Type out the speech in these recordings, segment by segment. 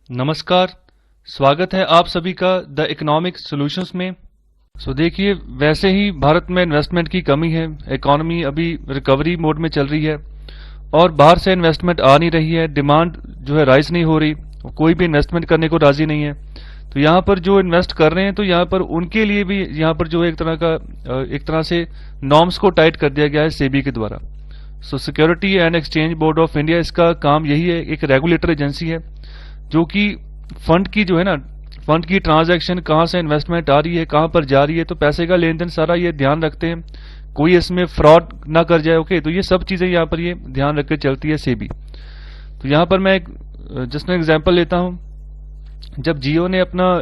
नमस्कार। स्वागत है आप सभी का द इकोनॉमिक सॉल्यूशंस में। देखिए, वैसे ही भारत में इन्वेस्टमेंट की कमी है, इकोनॉमी अभी रिकवरी मोड में चल रही है और बाहर से इन्वेस्टमेंट आ नहीं रही है, डिमांड जो है राइज नहीं हो रही, कोई भी इन्वेस्टमेंट करने को राजी नहीं है। तो यहाँ पर जो इन्वेस्ट कर रहे हैं तो यहाँ पर उनके लिए भी यहाँ पर जो है एक तरह से नॉर्म्स को टाइट कर दिया गया है सेबी के द्वारा। Security and exchange board of India, इसका काम यही है, एक रेगुलेटर एजेंसी है जो कि फंड की जो है ना, फंड की ट्रांजैक्शन, कहाँ से इन्वेस्टमेंट आ रही है, कहाँ पर जा रही है, तो पैसे का लेन देन सारा ये ध्यान रखते हैं, कोई इसमें फ्रॉड ना कर जाए। ओके, तो ये सब चीजें यहाँ पर ये ध्यान रख के चलती है सेबी। तो यहाँ पर मैं जस्ट एग्जांपल लेता हूँ। जब जियो ने अपना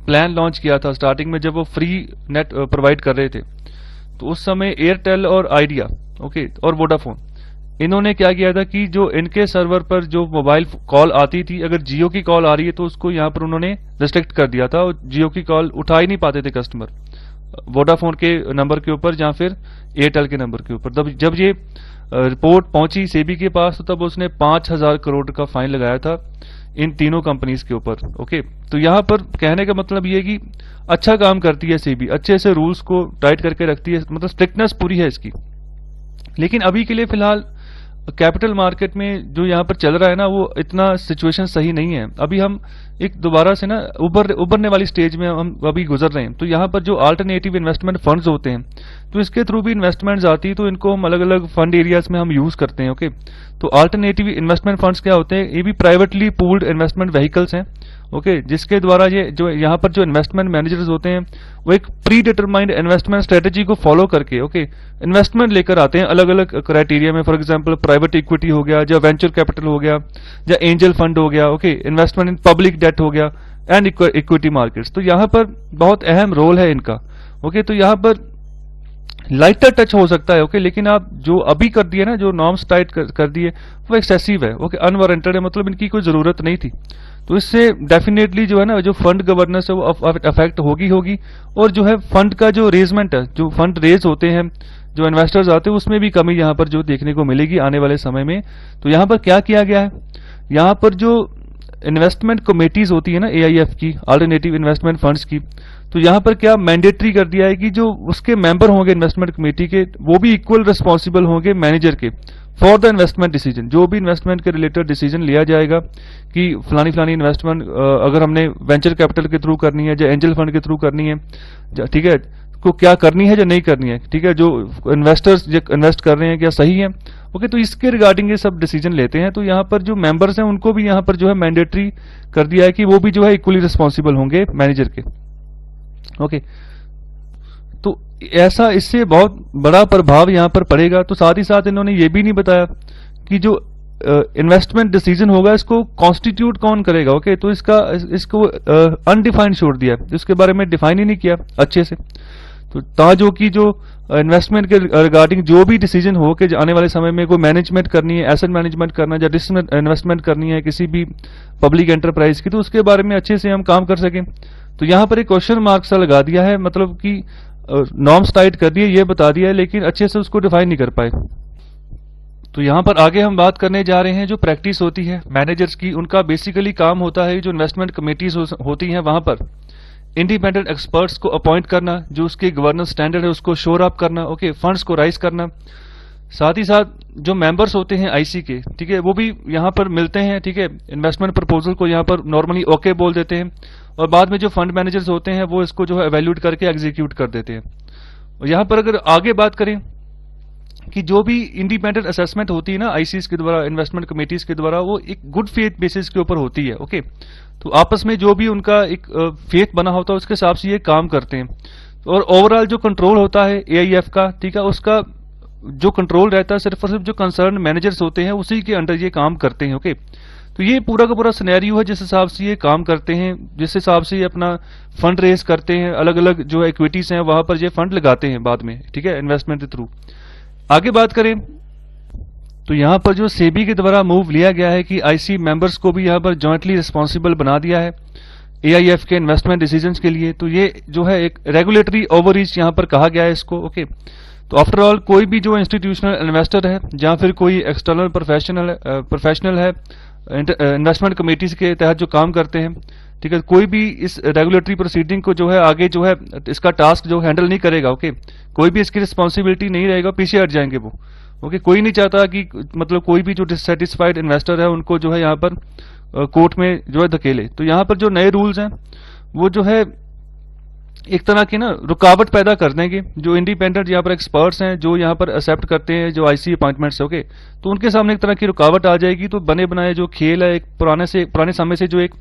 प्लान लॉन्च किया था स्टार्टिंग में, जब वो फ्री नेट प्रोवाइड कर रहे थे, तो उस समय एयरटेल और आइडिया और वोडाफोन, इन्होंने क्या किया था कि जो इनके सर्वर पर जो मोबाइल कॉल आती थी, अगर जियो की कॉल आ रही है तो उसको यहाँ पर उन्होंने रिस्ट्रिक्ट कर दिया था और जियो की कॉल उठा ही नहीं पाते थे कस्टमर, वोडाफोन के नंबर के ऊपर या फिर एयरटेल के नंबर के ऊपर। तब जब ये रिपोर्ट पहुंची सेबी के पास, तो तब उसने 5,000 करोड़ का फाइन लगाया था इन तीनों कंपनीज के ऊपर। ओके, तो यहाँ पर कहने का मतलब ये कि अच्छा काम करती है सेबी, अच्छे से रूल्स को टाइट करके रखती है, मतलब स्ट्रिक्टनेस पूरी है इसकी। लेकिन अभी के लिए फिलहाल कैपिटल मार्केट में जो यहाँ पर चल रहा है ना, वो इतना सिचुएशन सही नहीं है। अभी हम एक दोबारा से ना उभरने वाली स्टेज में हम अभी गुजर रहे हैं। तो यहाँ पर जो अल्टरनेटिव इन्वेस्टमेंट फंड्स होते हैं, तो इसके थ्रू भी इन्वेस्टमेंट्स आती है, तो इनको हम अलग अलग फंड एरियाज में हम यूज करते हैं। ओके, तो अल्टरनेटिव इन्वेस्टमेंट फंड्स क्या होते हैं? ये भी प्राइवेटली पूल्ड इन्वेस्टमेंट व्हीकल्स हैं। ओके, जिसके द्वारा ये जो यहाँ पर जो इन्वेस्टमेंट मैनेजर्स होते हैं, वो एक प्री डिटरमाइंड इन्वेस्टमेंट स्ट्रेटेजी को फॉलो करके इन्वेस्टमेंट लेकर आते हैं अलग अलग क्राइटेरिया में। फॉर एग्जांपल प्राइवेट इक्विटी हो गया, या वेंचर कैपिटल हो गया, या एंजल फंड हो गया, इन्वेस्टमेंट इन पब्लिक डेट हो गया, एंड इक्विटी मार्केट्स। तो यहाँ पर बहुत अहम रोल है इनका। तो यहाँ पर लाइटर टच हो सकता है। लेकिन आप जो अभी कर दिए ना, जो नॉर्म्स टाइट कर दिए, वो एक्सेसिव है। अनवारंटेड है, मतलब इनकी कोई जरूरत नहीं थी। तो इससे डेफिनेटली जो है ना, जो फंड गवर्नेंस है वो अफेक्ट होगी। और जो है फंड का जो रेजमेंट है, जो फंड रेज होते हैं, जो इन्वेस्टर्स आते हैं, उसमें भी कमी यहाँ पर जो देखने को मिलेगी आने वाले समय में। तो यहाँ पर क्या किया गया है, यहाँ पर जो इन्वेस्टमेंट कमेटीज होती है ना, AIF की, अल्टरनेटिव इन्वेस्टमेंट फंड्स की, तो यहाँ पर क्या मैंडेटरी कर दिया है कि जो उसके मेंबर होंगे इन्वेस्टमेंट कमेटी के, वो भी इक्वल रिस्पॉन्सिबल होंगे मैनेजर के फॉर द इन्वेस्टमेंट डिसीजन। जो भी इन्वेस्टमेंट के रिलेटेड डिसीजन लिया जाएगा कि फलानी इन्वेस्टमेंट अगर हमने वेंचर कैपिटल के थ्रू करनी है, या एंजल फंड के थ्रू करनी है, ठीक है, को क्या करनी है या नहीं करनी है, ठीक है, जो इन्वेस्टर्स इन्वेस्ट कर रहे हैं क्या सही है। तो इसके रिगार्डिंग ये सब डिसीजन लेते हैं। तो यहाँ पर जो मेंबर्स हैं उनको भी यहाँ पर जो है मैंडेटरी कर दिया है कि वो भी जो है इक्वली रिस्पॉन्सिबल होंगे मैनेजर के। तो ऐसा, इससे बहुत बड़ा प्रभाव यहाँ पर पड़ेगा। तो साथ ही साथ इन्होंने ये भी नहीं बताया कि जो इन्वेस्टमेंट डिसीजन होगा, इसको कॉन्स्टिट्यूट कौन करेगा। तो इसको अनडिफाइंड छोड़ दिया, इसके बारे में डिफाइन ही नहीं किया अच्छे से। तो ताजो की जो इन्वेस्टमेंट के रिगार्डिंग जो भी डिसीजन हो कि आने वाले समय में कोई मैनेजमेंट करनी है, एसेट मैनेजमेंट करना है, या रिस्क इन्वेस्टमेंट करनी है किसी भी पब्लिक एंटरप्राइज की, तो उसके बारे में अच्छे से हम काम कर सकें। तो यहाँ पर एक क्वेश्चन मार्क सा लगा दिया है, मतलब कि नॉर्म्स टाइट कर दिए, ये बता दिया है, लेकिन अच्छे से उसको डिफाइन नहीं कर पाए। तो यहाँ पर आगे हम बात करने जा रहे हैं जो प्रैक्टिस होती है मैनेजर्स की। उनका बेसिकली काम होता है, जो इन्वेस्टमेंट कमेटीज होती हैं वहां पर इंडिपेंडेंट एक्सपर्ट्स को अपॉइंट करना, जो उसके गवर्नेंस स्टैंडर्ड है उसको शोर अप करना, फंड्स को राइज करना। साथ ही साथ जो मेंबर्स होते हैं IC के, ठीक है, वो भी यहाँ पर मिलते हैं, ठीक है, इन्वेस्टमेंट प्रपोजल को यहाँ पर नॉर्मली ओके बोल देते हैं, और बाद में जो फंड मैनेजर्स होते हैं वो इसको जो है एवेल्यूट करके एग्जीक्यूट कर देते हैं। और यहाँ पर अगर आगे बात करें कि जो भी इंडिपेंडेंट असेसमेंट होती है ना ICs के द्वारा, इन्वेस्टमेंट कमेटीज के द्वारा, वो एक गुड फेथ बेसिस के ऊपर होती है। तो आपस में जो भी उनका एक फेथ बना होता है उसके हिसाब से ये काम करते हैं। और ओवरऑल जो कंट्रोल होता है AIF का, ठीक है, उसका जो कंट्रोल रहता है सिर्फ और सिर्फ जो कंसर्न मैनेजर्स होते हैं उसी के अंडर ये काम करते हैं। तो ये पूरा का पूरा सिनेरियो है जिस हिसाब से ये काम करते हैं, जिस हिसाब से ये अपना फंड रेज करते हैं, अलग अलग जो इक्विटीज हैं वहां पर ये फंड लगाते हैं बाद में, ठीक है, इन्वेस्टमेंट के थ्रू। आगे बात करें तो यहाँ पर जो सेबी के द्वारा मूव लिया गया है कि IC मेंबर्स को भी यहाँ पर जॉइंटली रिस्पॉन्सिबल बना दिया है AIF के इन्वेस्टमेंट डिसीजंस के लिए। तो ये जो है एक रेगुलेटरी ओवररीच यहाँ पर कहा गया है इसको। तो आफ्टर ऑल कोई भी जो इंस्टीट्यूशनल इन्वेस्टर है, या फिर कोई एक्सटर्नल प्रोफेशनल है, इन्वेस्टमेंट कमेटीज के तहत जो काम करते हैं, ठीक है, कोई भी इस रेगुलेटरी प्रोसीडिंग को जो है आगे जो है इसका टास्क जो हैंडल नहीं करेगा, ओके, कोई भी इसकी रिस्पॉन्सिबिलिटी नहीं रहेगा, पीछे हट जाएंगे वो, ओके। कोई नहीं चाहता कि मतलब कोई भी जो डिससेटिस्फाइड इन्वेस्टर है उनको जो है यहाँ पर कोर्ट में जो है धकेले। तो यहाँ पर जो नए रूल्स हैं वो जो है एक तरह की ना रुकावट पैदा कर देंगे। जो इंडिपेंडेंट यहाँ पर एक्सपर्ट्स हैं जो यहाँ पर एक्सेप्ट करते हैं जो आईसी अपॉइंटमेंट्स, ओके, तो उनके सामने एक तरह की रुकावट आ जाएगी। तो बने बनाए जो खेल है, एक पुराने समय से जो एक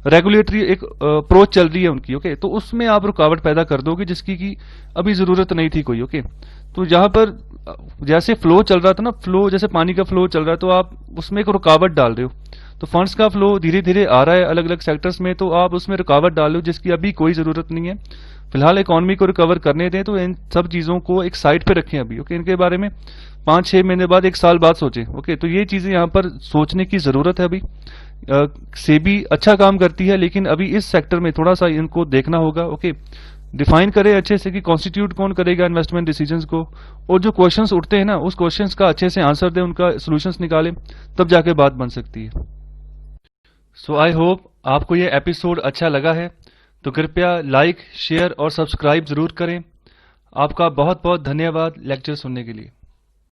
रेगुलेटरी एक अप्रोच चल रही है उनकी, ओके, तो उसमें आप रुकावट पैदा कर दोगे जिसकी की अभी जरूरत नहीं थी कोई, ओके। तो यहाँ पर जैसे फ्लो चल रहा था ना, फ्लो जैसे पानी का फ्लो चल रहा है, तो आप उसमें एक रुकावट डाल रहे हो। तो फंड्स का फ्लो धीरे धीरे आ रहा है अलग अलग सेक्टर्स में, तो आप उसमें रुकावट डाल रहे हो जिसकी अभी कोई जरूरत नहीं है। फिलहाल इकोनॉमी को रिकवर करने दें, तो इन सब चीजों को एक साइड पे रखें अभी, ओके। इनके बारे में 5-6 महीने बाद, 1 साल बाद सोचें, ओके। तो ये चीजें यहाँ पर सोचने की जरूरत है अभी। सेबी अच्छा काम करती है लेकिन अभी इस सेक्टर में थोड़ा सा इनको देखना होगा, ओके। डिफाइन करें अच्छे से कि कॉन्स्टिट्यूट कौन करेगा इन्वेस्टमेंट डिसीजंस को, और जो क्वेश्चंस उठते हैं ना उस क्वेश्चंस का अच्छे से आंसर दें, उनका सॉल्यूशंस निकालें, तब जाके बात बन सकती है। सो आई होप आपको ये एपिसोड अच्छा लगा है, तो कृपया लाइक, शेयर और सब्सक्राइब जरूर करें। आपका बहुत बहुत धन्यवाद लेक्चर सुनने के लिए।